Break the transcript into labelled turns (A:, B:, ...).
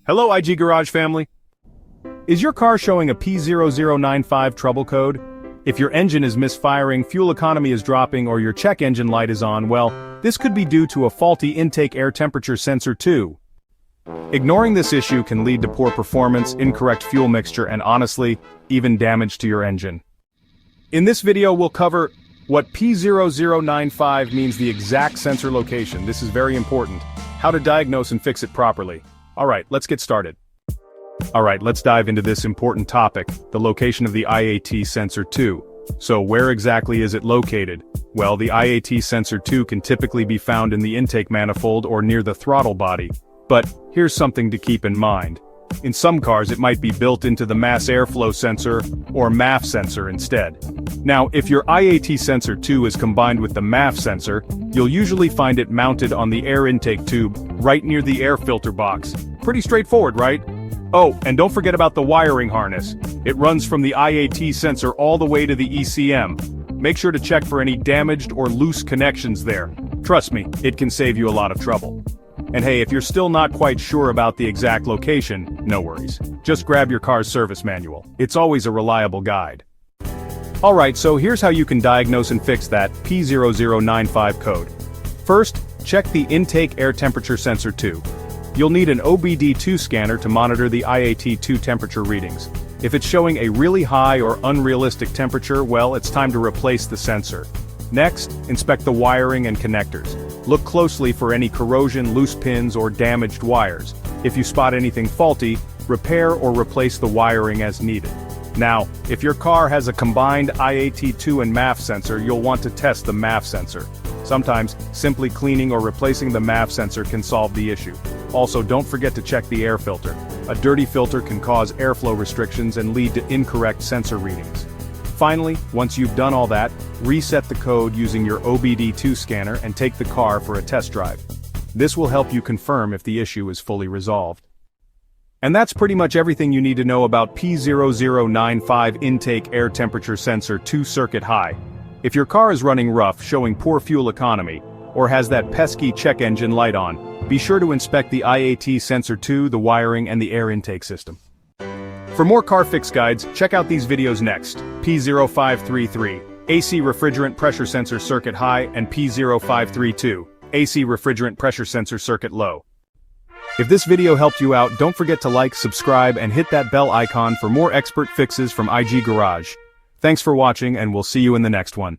A: Hello IG Garage family. Is your car showing a P0095 trouble code? If your engine is misfiring, fuel economy is dropping, or your check engine light is on, well, this could be due to a faulty intake air temperature sensor too. Ignoring this issue can lead to poor performance, incorrect fuel mixture, and honestly, even damage to your engine. In this video we'll cover what P0095 means, the exact sensor location. This is very important. How to diagnose and fix it properly. Alright, let's get started. Alright, let's dive into this important topic, the location of the IAT Sensor 2. So where exactly is it located? Well, the IAT Sensor 2 can typically be found in the intake manifold or near the throttle body. But here's something to keep in mind. In some cars it might be built into the mass airflow sensor or MAF sensor instead. Now, if your IAT Sensor 2 is combined with the MAF sensor, you'll usually find it mounted on the air intake tube, right near the air filter box. Pretty straightforward, right? Oh, and don't forget about the wiring harness. It runs from the IAT sensor all the way to the ECM. Make sure to check for any damaged or loose connections there. Trust me, it can save you a lot of trouble. And hey, if you're still not quite sure about the exact location, no worries. Just grab your car's service manual. It's always a reliable guide. Alright, so here's how you can diagnose and fix that P0095 code. First, check the intake air temperature sensor 2. You'll need an OBD-II scanner to monitor the IAT2 temperature readings. If it's showing a really high or unrealistic temperature, well, it's time to replace the sensor. Next, inspect the wiring and connectors. Look closely for any corrosion, loose pins, or damaged wires. If you spot anything faulty, repair or replace the wiring as needed. Now, if your car has a combined IAT2 and MAF sensor, you'll want to test the MAF sensor. Sometimes, simply cleaning or replacing the MAF sensor can solve the issue. Also, don't forget to check the air filter. A dirty filter can cause airflow restrictions and lead to incorrect sensor readings. Finally, once you've done all that, reset the code using your OBD-II scanner and take the car for a test drive. This will help you confirm if the issue is fully resolved. And that's pretty much everything you need to know about P0095 intake air temperature sensor 2 circuit high. If your car is running rough, showing poor fuel economy, or has that pesky check engine light on, be sure to inspect the IAT Sensor 2, the wiring, and the air intake system. For more car fix guides, check out these videos next. P0533, AC refrigerant pressure sensor circuit high, and P0532, AC refrigerant pressure sensor circuit low. If this video helped you out, don't forget to like, subscribe, and hit that bell icon for more expert fixes from IG Garage. Thanks for watching, and we'll see you in the next one.